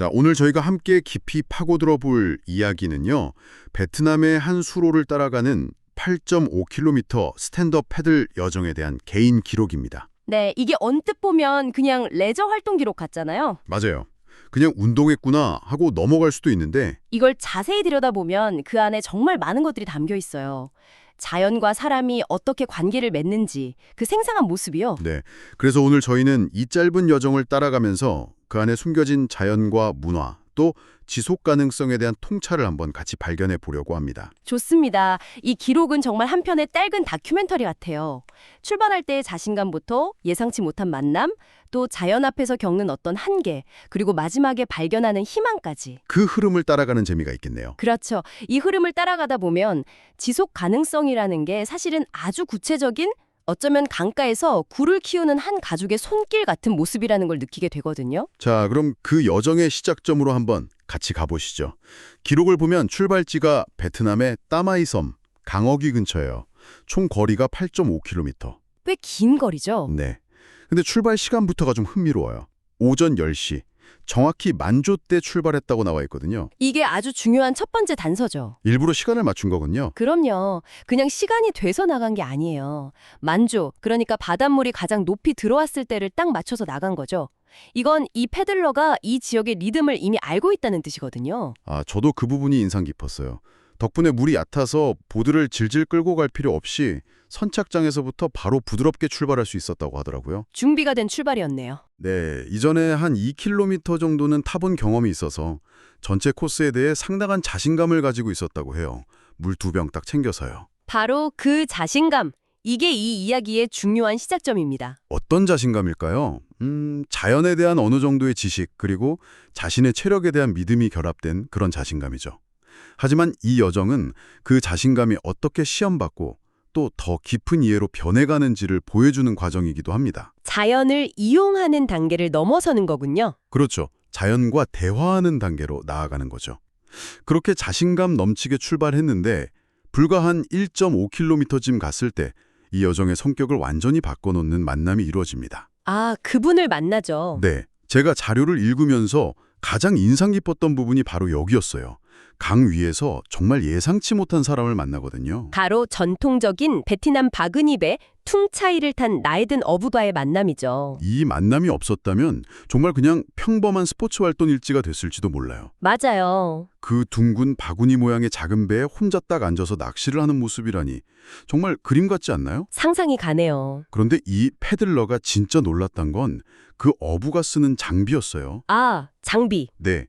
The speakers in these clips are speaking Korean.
자, 오늘 저희가 함께 깊이 파고들어 볼 이야기는요. 베트남의 한 수로를 따라가는 8.5km 스탠드업 패들 여정에 대한 개인 기록입니다. 네, 이게 언뜻 보면 그냥 레저 활동 기록 같잖아요. 맞아요. 그냥 운동했구나 하고 넘어갈 수도 있는데 이걸 자세히 들여다보면 그 안에 정말 많은 것들이 담겨 있어요. 자연과 사람이 어떻게 관계를 맺는지, 그 생생한 모습이요. 네. 그래서 오늘 저희는 이 짧은 여정을 따라가면서 그 안에 숨겨진 자연과 문화, 또 지속 가능성에 대한 통찰을 한번 같이 발견해 보려고 합니다. 좋습니다. 이 기록은 정말 한편의 짧은 다큐멘터리 같아요. 출발할 때의 자신감부터 예상치 못한 만남, 또 자연 앞에서 겪는 어떤 한계, 그리고 마지막에 발견하는 희망까지. 그 흐름을 따라가는 재미가 있겠네요. 그렇죠. 이 흐름을 따라가다 보면 지속 가능성이라는 게 사실은 아주 구체적인, 어쩌면 강가에서 굴을 키우는 한 가족의 손길 같은 모습이라는 걸 느끼게 되거든요. 자, 그럼 그 여정의 시작점으로 한번 같이 가보시죠. 기록을 보면 출발지가 베트남의 따마이 섬, 강어귀 근처예요. 총 거리가 8.5km. 꽤 긴 거리죠? 네. 근데 출발 시간부터가 좀 흥미로워요. 오전 10시. 정확히 만조 때 출발했다고 나와 있거든요. 이게 아주 중요한 첫 번째 단서죠. 일부러 시간을 맞춘 거군요. 그럼요. 그냥 시간이 돼서 나간 게 아니에요. 만조, 그러니까 바닷물이 가장 높이 들어왔을 때를 딱 맞춰서 나간 거죠. 이건 이 패들러가 이 지역의 리듬을 이미 알고 있다는 뜻이거든요. 아, 저도 그 부분이 인상 깊었어요. 덕분에 물이 얕아서 보드를 질질 끌고 갈 필요 없이 선착장에서부터 바로 부드럽게 출발할 수 있었다고 하더라고요. 준비가 된 출발이었네요. 네, 이전에 한 2km 정도는 타본 경험이 있어서 전체 코스에 대해 상당한 자신감을 가지고 있었다고 해요. 물 2병 딱 챙겨서요. 바로 그 자신감, 이게 이 이야기의 중요한 시작점입니다. 어떤 자신감일까요? 자연에 대한 어느 정도의 지식 그리고 자신의 체력에 대한 믿음이 결합된 그런 자신감이죠. 하지만 이 여정은 그 자신감이 어떻게 시험받고 또 더 깊은 이해로 변해가는지를 보여주는 과정이기도 합니다. 자연을 이용하는 단계를 넘어서는 거군요. 그렇죠. 자연과 대화하는 단계로 나아가는 거죠. 그렇게 자신감 넘치게 출발했는데 불과 한 1.5km쯤 갔을 때 이 여정의 성격을 완전히 바꿔놓는 만남이 이루어집니다. 아, 그분을 만나죠. 네, 제가 자료를 읽으면서 가장 인상 깊었던 부분이 바로 여기였어요. 강 위에서 정말 예상치 못한 사람을 만나거든요. 바로 전통적인 베트남 바그니베 퉁차이를 탄 나이든 어부와의 만남이죠. 이 만남이 없었다면 정말 그냥 평범한 스포츠 활동 일지가 됐을지도 몰라요. 맞아요. 그 둥근 바구니 모양의 작은 배에 혼자 딱 앉아서 낚시를 하는 모습이라니 정말 그림 같지 않나요? 상상이 가네요. 그런데 이 패들러가 진짜 놀랐던 건 그 어부가 쓰는 장비였어요. 아, 장비. 네,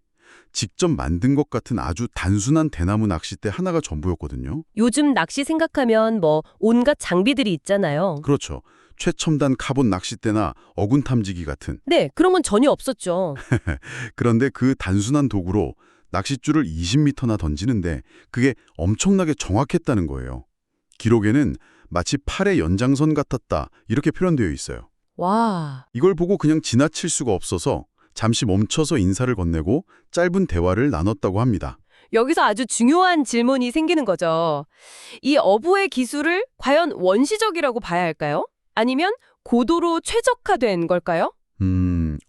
직접 만든 것 같은 아주 단순한 대나무 낚싯대 하나가 전부였거든요. 요즘 낚시 생각하면 뭐 온갖 장비들이 있잖아요. 그렇죠. 최첨단 카본 낚싯대나 어군 탐지기 같은. 네, 그런 건 전혀 없었죠. 그런데 그 단순한 도구로 낚싯줄을 20m나 던지는데 그게 엄청나게 정확했다는 거예요. 기록에는 마치 팔의 연장선 같았다 이렇게 표현되어 있어요. 와, 이걸 보고 그냥 지나칠 수가 없어서 잠시 멈춰서 인사를 건네고 짧은 대화를 나눴다고 합니다. 여기서 아주 중요한 질문이 생기는 거죠. 이 어부의 기술을 과연 원시적이라고 봐야 할까요? 아니면 고도로 최적화된 걸까요?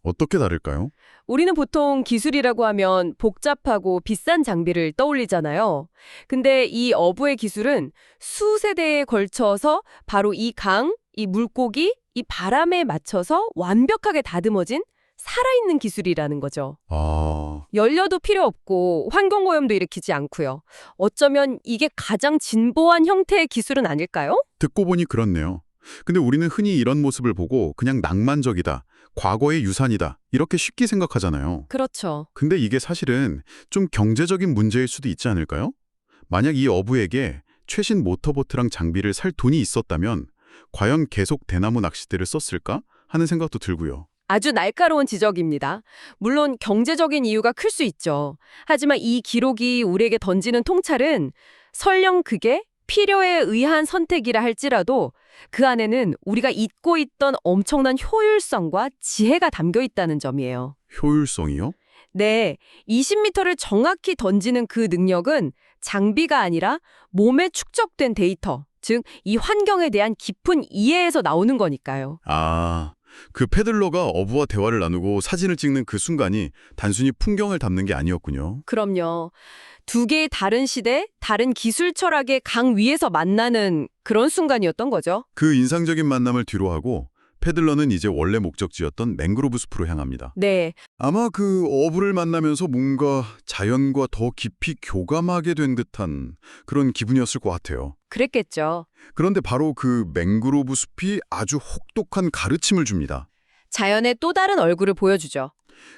어떻게 다를까요? 우리는 보통 기술이라고 하면 복잡하고 비싼 장비를 떠올리잖아요. 근데 이 어부의 기술은 수세대에 걸쳐서 바로 이 강, 이 물고기, 이 바람에 맞춰서 완벽하게 다듬어진 살아있는 기술이라는 거죠. 아, 연료도 필요 없고 환경오염도 일으키지 않고요. 어쩌면 이게 가장 진보한 형태의 기술은 아닐까요? 듣고 보니 그렇네요. 근데 우리는 흔히 이런 모습을 보고 그냥 낭만적이다, 과거의 유산이다 이렇게 쉽게 생각하잖아요. 그렇죠. 근데 이게 사실은 좀 경제적인 문제일 수도 있지 않을까요? 만약 이 어부에게 최신 모터보트랑 장비를 살 돈이 있었다면 과연 계속 대나무 낚싯대를 썼을까 하는 생각도 들고요. 아주 날카로운 지적입니다. 물론 경제적인 이유가 클 수 있죠. 하지만 이 기록이 우리에게 던지는 통찰은 설령 그게 필요에 의한 선택이라 할지라도 그 안에는 우리가 잊고 있던 엄청난 효율성과 지혜가 담겨 있다는 점이에요. 효율성이요? 네, 20m를 정확히 던지는 그 능력은 장비가 아니라 몸에 축적된 데이터, 즉 이 환경에 대한 깊은 이해에서 나오는 거니까요. 아, 그 패들러가 어부와 대화를 나누고 사진을 찍는 그 순간이 단순히 풍경을 담는 게 아니었군요. 그럼요. 두 개의 다른 시대, 다른 기술 철학의 강 위에서 만나는 그런 순간이었던 거죠. 그 인상적인 만남을 뒤로하고 패들러는 이제 원래 목적지였던 맹그로브 숲으로 향합니다. 네, 아마 그 어부를 만나면서 뭔가 자연과 더 깊이 교감하게 된 듯한 그런 기분이었을 것 같아요. 그랬겠죠. 그런데 바로 그 맹그로브 숲이 아주 혹독한 가르침을 줍니다. 자연의 또 다른 얼굴을 보여주죠.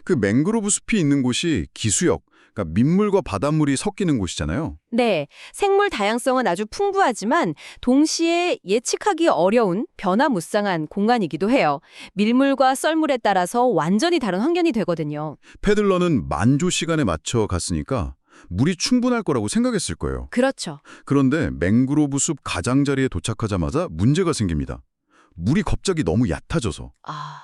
그 맹그로브 숲이 있는 곳이 기수역, 그러니까 민물과 바닷물이 섞이는 곳이잖아요. 네, 생물 다양성은 아주 풍부하지만 동시에 예측하기 어려운 변화무쌍한 공간이기도 해요. 밀물과 썰물에 따라서 완전히 다른 환경이 되거든요. 패들러는 만조 시간에 맞춰 갔으니까 물이 충분할 거라고 생각했을 거예요. 그렇죠. 그런데 맹그로브 숲 가장자리에 도착하자마자 문제가 생깁니다. 물이 갑자기 너무 얕아져서. 아,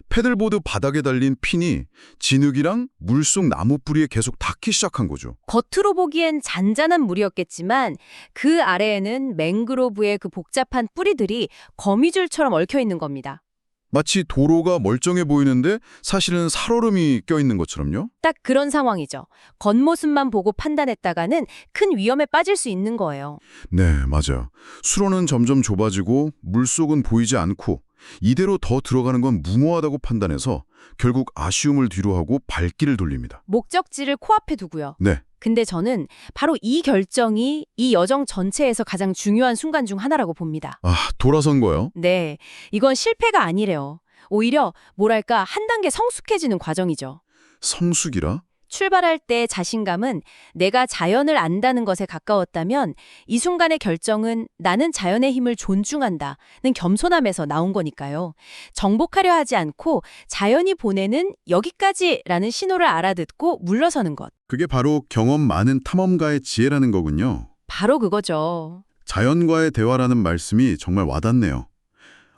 패들보드 바닥에 달린 핀이 진흙이랑 물속 나무 뿌리에 계속 닿기 시작한 거죠. 겉으로 보기엔 잔잔한 물이었겠지만 그 아래에는 맹그로브의 그 복잡한 뿌리들이 거미줄처럼 얽혀 있는 겁니다. 마치 도로가 멀쩡해 보이는데 사실은 살얼음이 껴있는 것처럼요. 딱 그런 상황이죠. 겉모습만 보고 판단했다가는 큰 위험에 빠질 수 있는 거예요. 네, 맞아요. 수로는 점점 좁아지고 물속은 보이지 않고 이대로 더 들어가는 건 무모하다고 판단해서 결국 아쉬움을 뒤로하고 발길을 돌립니다. 목적지를 코앞에 두고요. 네, 근데 저는 바로 이 결정이 이 여정 전체에서 가장 중요한 순간 중 하나라고 봅니다. 돌아선 거요? 네, 이건 실패가 아니래요. 오히려 뭐랄까 한 단계 성숙해지는 과정이죠. 성숙이라? 출발할 때 자신감은 내가 자연을 안다는 것에 가까웠다면 이 순간의 결정은 나는 자연의 힘을 존중한다는 겸손함에서 나온 거니까요. 정복하려 하지 않고 자연이 보내는 여기까지라는 신호를 알아듣고 물러서는 것. 그게 바로 경험 많은 탐험가의 지혜라는 거군요. 바로 그거죠. 자연과의 대화라는 말씀이 정말 와닿네요.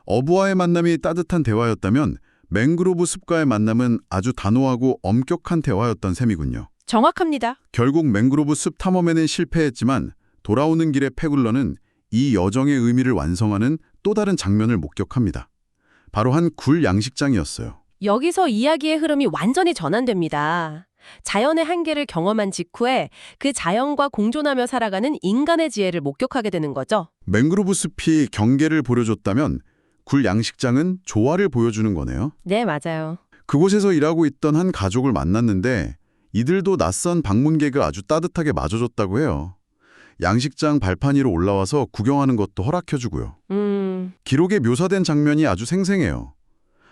어부와의 만남이 따뜻한 대화였다면 맹그로브 숲과의 만남은 아주 단호하고 엄격한 대화였던 셈이군요. 정확합니다. 결국 맹그로브 숲 탐험에는 실패했지만 돌아오는 길에 패굴러는 이 여정의 의미를 완성하는 또 다른 장면을 목격합니다. 바로 한 굴 양식장이었어요. 여기서 이야기의 흐름이 완전히 전환됩니다. 자연의 한계를 경험한 직후에 그 자연과 공존하며 살아가는 인간의 지혜를 목격하게 되는 거죠. 맹그로브 숲이 경계를 보여줬다면 굴 양식장은 조화를 보여주는 거네요. 네, 맞아요. 그곳에서 일하고 있던 한 가족을 만났는데 이들도 낯선 방문객을 아주 따뜻하게 맞아줬다고 해요. 양식장 발판 위로 올라와서 구경하는 것도 허락해주고요. 기록에 묘사된 장면이 아주 생생해요.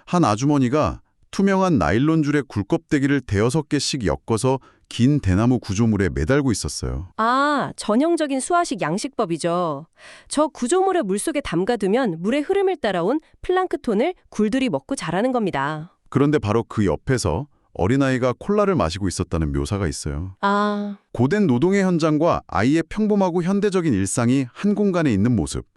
한 아주머니가 투명한 나일론 줄에 굴껍데기를 대여섯 개씩 엮어서 긴 대나무 구조물에 매달고 있었어요. 아, 전형적인 수화식 양식법이죠. 저 구조물을 물속에 담가두면 물의 흐름을 따라온 플랑크톤을 굴들이 먹고 자라는 겁니다. 그런데 바로 그 옆에서 어린아이가 콜라를 마시고 있었다는 묘사가 있어요. 아, 고된 노동의 현장과 아이의 평범하고 현대적인 일상이 한 공간에 있는 모습.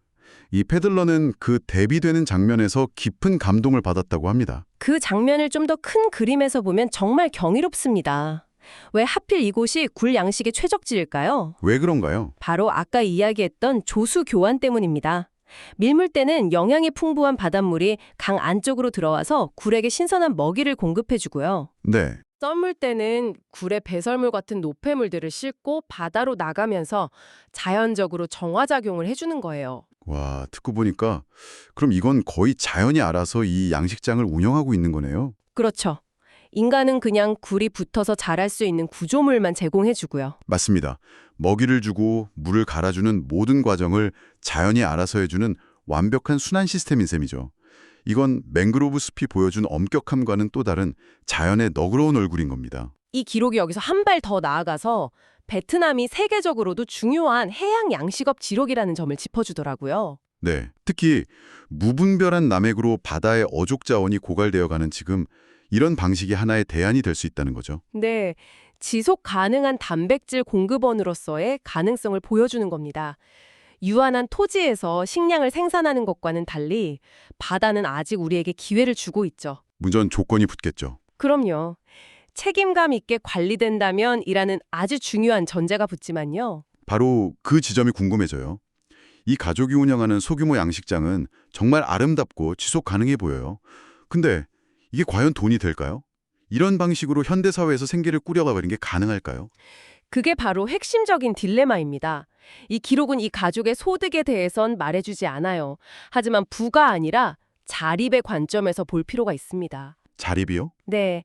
이 패들러는 그 대비되는 장면에서 깊은 감동을 받았다고 합니다. 그 장면을 좀 더 큰 그림에서 보면 정말 경이롭습니다. 왜 하필 이곳이 굴 양식의 최적지일까요? 왜 그런가요? 바로 아까 이야기했던 조수 교환 때문입니다. 밀물 때는 영양이 풍부한 바닷물이 강 안쪽으로 들어와서 굴에게 신선한 먹이를 공급해주고요. 네. 썰물 때는 굴에 배설물 같은 노폐물들을 싣고 바다로 나가면서 자연적으로 정화작용을 해주는 거예요. 와, 듣고 보니까 그럼 이건 거의 자연이 알아서 이 양식장을 운영하고 있는 거네요. 그렇죠. 인간은 그냥 굴이 붙어서 자랄 수 있는 구조물만 제공해주고요. 맞습니다. 먹이를 주고 물을 갈아주는 모든 과정을 자연이 알아서 해주는 완벽한 순환 시스템인 셈이죠. 이건 맹그로브 숲이 보여준 엄격함과는 또 다른 자연의 너그러운 얼굴인 겁니다. 이 기록이 여기서 한 발 더 나아가서 베트남이 세계적으로도 중요한 해양 양식업 지록이라는 점을 짚어주더라고요. 네, 특히 무분별한 남획으로 바다의 어족 자원이 고갈되어가는 지금 이런 방식이 하나의 대안이 될 수 있다는 거죠. 네, 지속 가능한 단백질 공급원으로서의 가능성을 보여주는 겁니다. 유한한 토지에서 식량을 생산하는 것과는 달리 바다는 아직 우리에게 기회를 주고 있죠. 무전 조건이 붙겠죠. 그럼요. 책임감 있게 관리된다면 이라는 아주 중요한 전제가 붙지만요. 바로 그 지점이 궁금해져요. 이 가족이 운영하는 소규모 양식장은 정말 아름답고 지속 가능해 보여요. 근데 이게 과연 돈이 될까요? 이런 방식으로 현대사회에서 생계를 꾸려가버린 게 가능할까요? 그게 바로 핵심적인 딜레마입니다. 이 기록은 이 가족의 소득에 대해선 말해주지 않아요. 하지만 부가 아니라 자립의 관점에서 볼 필요가 있습니다. 자립이요? 네,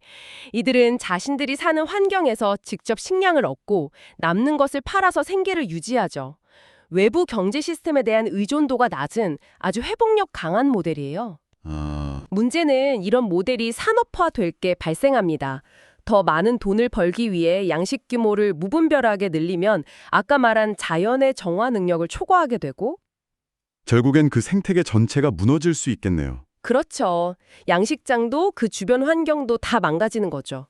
이들은 자신들이 사는 환경에서 직접 식량을 얻고 남는 것을 팔아서 생계를 유지하죠. 외부 경제 시스템에 대한 의존도가 낮은 아주 회복력 강한 모델이에요. 문제는 이런 모델이 산업화될 게 발생합니다. 더 많은 돈을 벌기 위해 양식 규모를 무분별하게 늘리면 아까 말한 자연의 정화 능력을 초과하게 되고 결국엔 그 생태계 전체가 무너질 수 있겠네요. 그렇죠. 양식장도 그 주변 환경도 다 망가지는 거죠.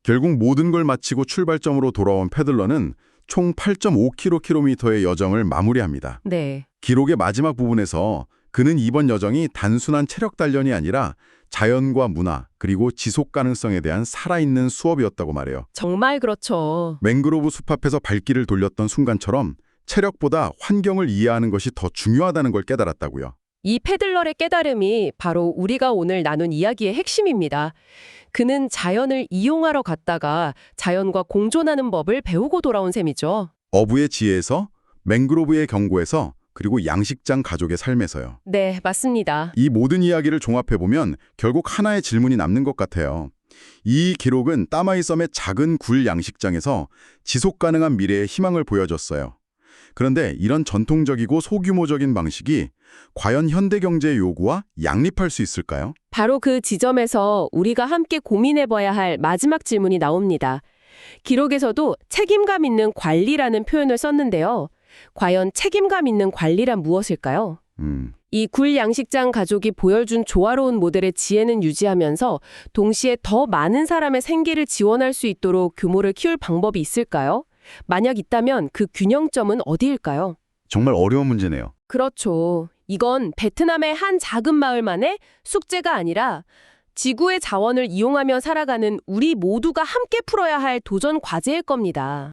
결국 모든 걸 마치고 출발점으로 돌아온 패들러는 총 8.5km의 여정을 마무리합니다. 네. 기록의 마지막 부분에서 그는 이번 여정이 단순한 체력 단련이 아니라 자연과 문화 그리고 지속 가능성에 대한 살아있는 수업이었다고 말해요. 정말 그렇죠. 맹그로브 숲 앞에서 발길을 돌렸던 순간처럼 체력보다 환경을 이해하는 것이 더 중요하다는 걸 깨달았다고요. 이 패들러의 깨달음이 바로 우리가 오늘 나눈 이야기의 핵심입니다. 그는 자연을 이용하러 갔다가 자연과 공존하는 법을 배우고 돌아온 셈이죠. 어부의 지혜에서, 맹그로브의 경고에서, 그리고 양식장 가족의 삶에서요. 네, 맞습니다. 이 모든 이야기를 종합해보면 결국 하나의 질문이 남는 것 같아요. 이 기록은 따마이섬의 작은 굴 양식장에서 지속 가능한 미래의 희망을 보여줬어요. 그런데 이런 전통적이고 소규모적인 방식이 과연 현대 경제의 요구와 양립할 수 있을까요? 바로 그 지점에서 우리가 함께 고민해봐야 할 마지막 질문이 나옵니다. 기록에서도 책임감 있는 관리라는 표현을 썼는데요. 과연 책임감 있는 관리란 무엇일까요? 이 굴 양식장 가족이 보여준 조화로운 모델의 지혜는 유지하면서 동시에 더 많은 사람의 생계를 지원할 수 있도록 규모를 키울 방법이 있을까요? 만약 있다면 그 균형점은 어디일까요? 정말 어려운 문제네요. 그렇죠. 이건 베트남의 한 작은 마을만의 숙제가 아니라 지구의 자원을 이용하며 살아가는 우리 모두가 함께 풀어야 할 도전 과제일 겁니다.